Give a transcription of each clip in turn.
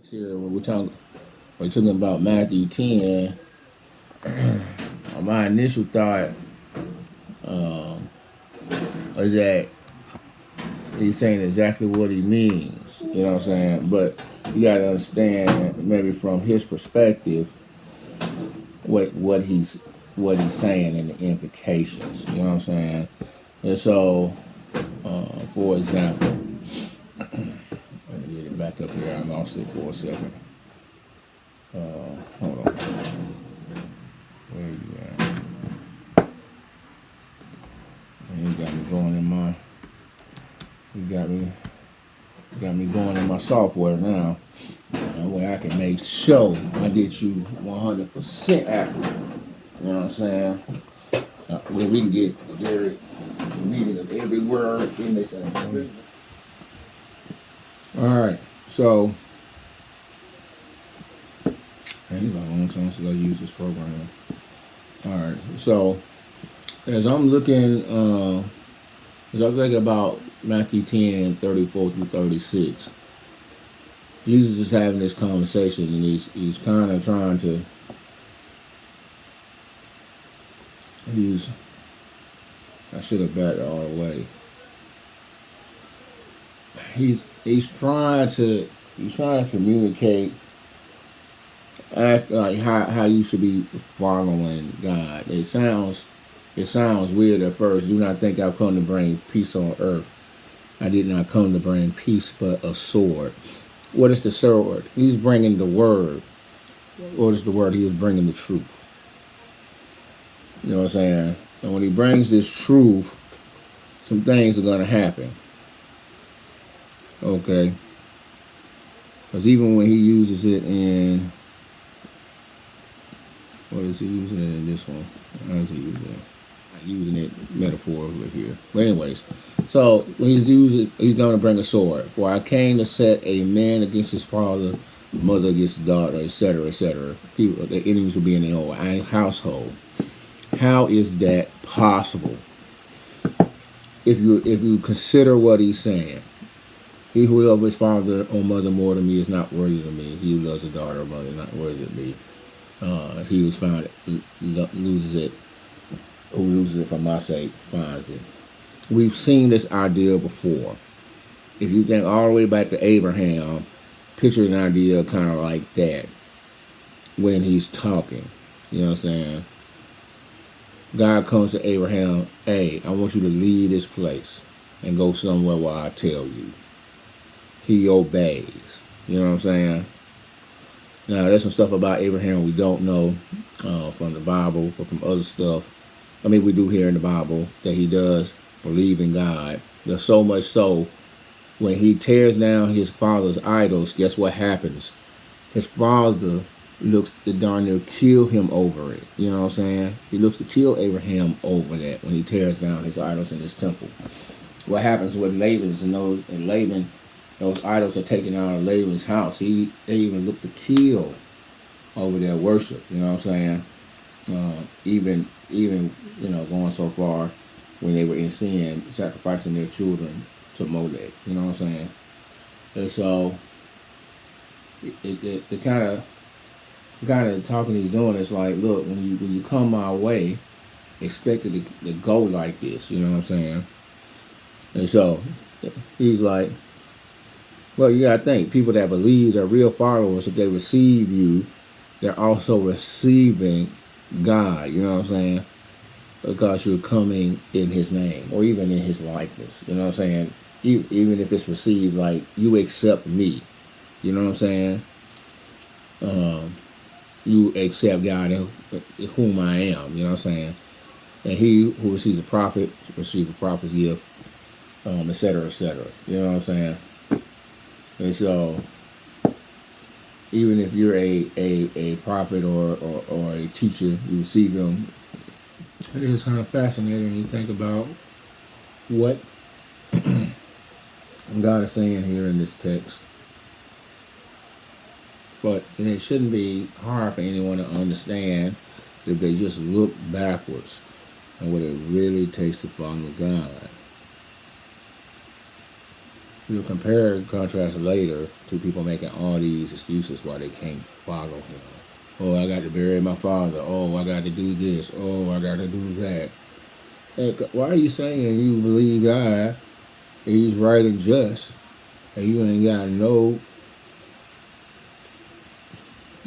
Here, when we're talking about Matthew 10, my initial thought is that he's saying exactly what he means. You know what I'm saying? But you got to understand, maybe from his perspective, what he's saying and the implications. You know what I'm saying? And so, for example, let me get it back up here. I lost it for a second. Hold on. Where you at? Man, you got me going in my software now. That way I can make sure I get you 100% accurate. You know what I'm saying? Where we can get the very meaning of every word in this. All right, so it's been a long time since I used this program. All right, so as I'm looking, as I'm thinking about Matthew 10:34 through 36, Jesus is having this conversation, and he's kind of trying to I should have backed all the way. He's trying to communicate act like how you should be following God. It sounds weird at first. Do not think I've come to bring peace on earth. I did not come to bring peace, but a sword. What is the sword? He's bringing the word. What is the word? He is bringing the truth. You know what I'm saying? And when he brings this truth, some things are going to happen. Okay? Because even when he uses it in, what is he using it in this one? How is he using it? I'm using it metaphorically here. But anyways, so when he's going to bring a sword. For I came to set a man against his father, mother against his daughter, etc., etc. People, the enemies will be in their own household. How is that possible? If you consider what he's saying, he who loves his father or mother more than me is not worthy of me. He who loves a daughter or mother is not worthy of me. He who's found it loses it. Who loses it for my sake finds it. We've seen this idea before. If you think all the way back to Abraham, picture an idea kind of like that when he's talking. You know what I'm saying? God comes to Abraham, hey, I want you to leave this place and go somewhere where I tell you. He obeys. You know what I'm saying? Now, there's some stuff about Abraham we don't know from the Bible, but from other stuff. I mean, we do hear in the Bible that he does believe in God. There's so much so, when he tears down his father's idols, guess what happens? His father looks to darn near kill him over it. You know what I'm saying? He looks to kill Abraham over that when he tears down his idols in his temple. What happens with Laban, those idols are taken out of Laban's house. They even look to kill over their worship. You know what I'm saying? Even going so far when they were in sin, sacrificing their children to Molech. You know what I'm saying? And so the kind of talking he's doing is like, look, when you come my way, expect it to go like this. You know what I'm saying? And so he's like, well, you gotta think, people that believe, they're real followers. If they receive you, they're also receiving God. You know what I'm saying? Because you're coming in His name, or even in His likeness. You know what I'm saying? Even if it's received like, you accept me. You know what I'm saying? You accept God in whom I am. You know what I'm saying? And he who receives a prophet receives a prophet's gift, et cetera, et cetera. You know what I'm saying? And so, even if you're a prophet or a teacher, you receive them. It is kind of fascinating. You think about what God is saying here in this text. But it shouldn't be hard for anyone to understand if they just look backwards and what it really takes to follow God. You compare and contrast later to people making all these excuses why they can't follow him. Oh, I got to bury my father. Oh, I got to do this. Oh, I got to do that. Hey, why are you saying you believe God and He's right and just, and you ain't got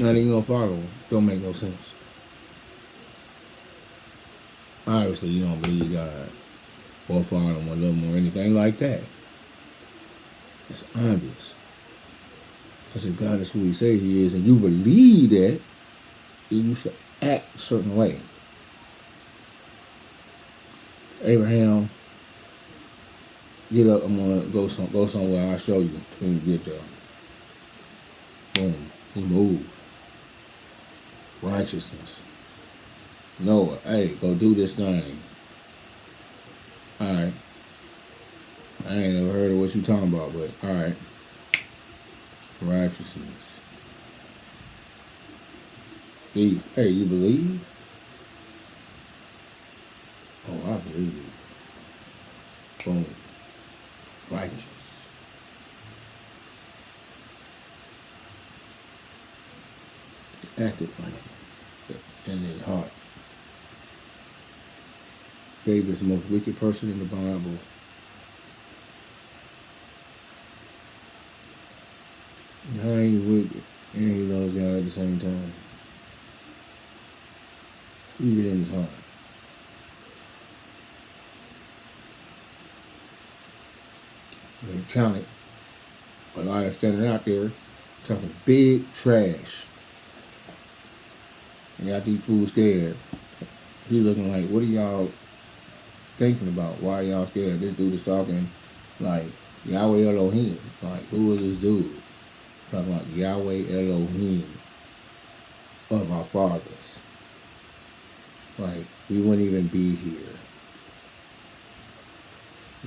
not even gonna follow Him? Don't make no sense. Obviously, you don't believe God or follow Him or love Him or anything like that. It's obvious. Because if God is who He says He is, and you believe that, then you should act a certain way. Abraham, get up. I'm gonna go somewhere. I'll show you when you get there. Boom. He moved. Righteousness. Noah, hey, go do this thing. Alright. I ain't never heard of what you talking about, but alright. Righteousness. Thief. Hey, you believe? Oh, I believe. Boom. Righteous. Acted like it in his heart. David is the most wicked person in the Bible. How ain't he wicked and he loves God at the same time? Even in his heart. They counted Elias standing out there talking big trash. And got these fools scared. He looking like, what are y'all thinking about? Why are y'all scared? This dude is talking like Yahweh Elohim. Like, who is this dude? Talking about Yahweh Elohim of our fathers. Like, we wouldn't even be here.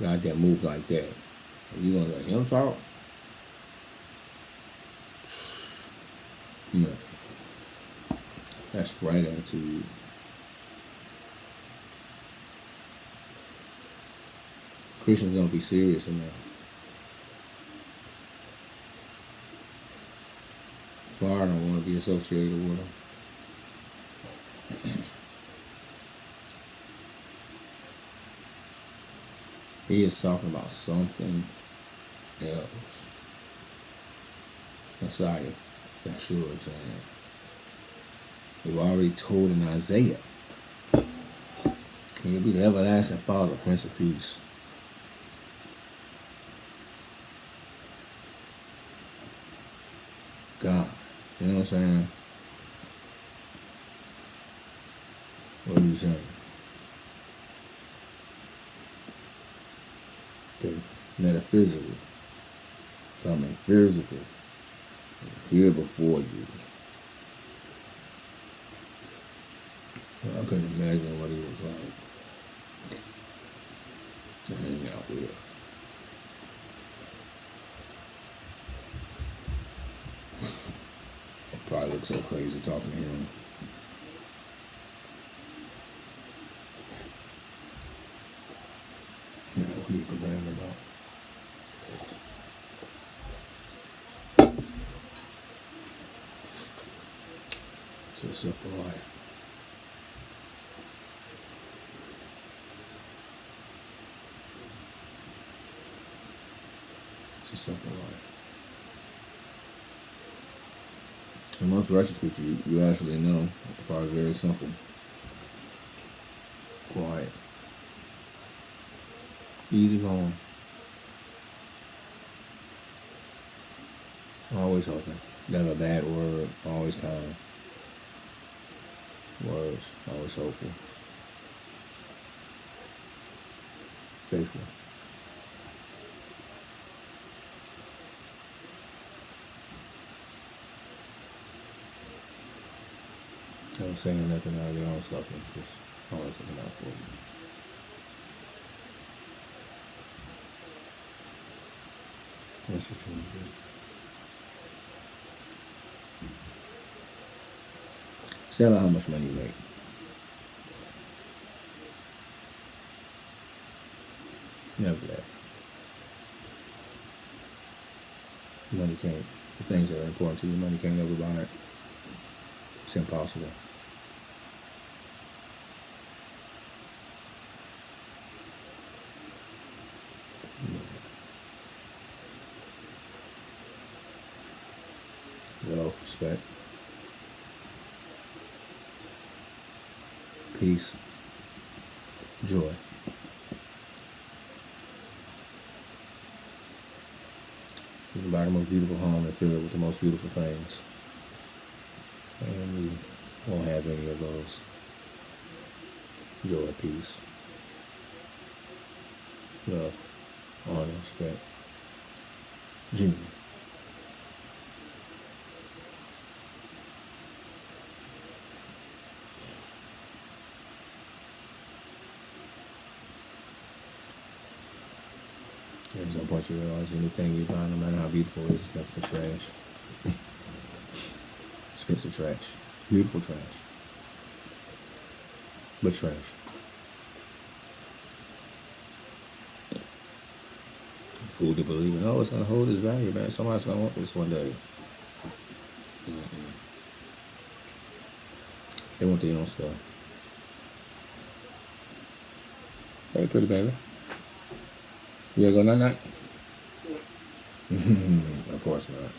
God that moved like that. Are you gonna let him talk? No. That's the right attitude. Christians don't be serious enough. That's why I don't want to be associated with them. He is talking about something else. Messiah, Yeshua is saying. We've already told in Isaiah. He'll be the everlasting Father, Prince of Peace. God. You know what I'm saying? What are you saying? The metaphysical coming physical here before you. I couldn't imagine what he was like to hang out with. I probably look so crazy talking to him. Yeah, what are you complaining about? It's a simple life. It's a simple life. And most righteous people, you actually know, the part is very simple. Quiet. Easy going. Always hoping. Never a bad word. Always kind. Words. Always hopeful. Faithful. Never saying nothing out of their own self-interest. Always looking out for you. That's what you want to do. Say about how much money you make. Never that. Money can't. The things that are important to you, money can't ever buy it. It's impossible. Love, respect, peace, joy. You can buy the most beautiful home and fill it with the most beautiful things. And we won't have any of those. Joy, peace, love, honor, respect, genuine. There's no point you realize anything you buy, no matter how beautiful it is, it's nothing but trash. Expensive trash. Beautiful trash. But trash. Fool to believe it. Oh, it's going to hold its value, man. Somebody's going to want this one day. They want their own stuff. Hey, pretty baby. You gonna go night-night? Of course not.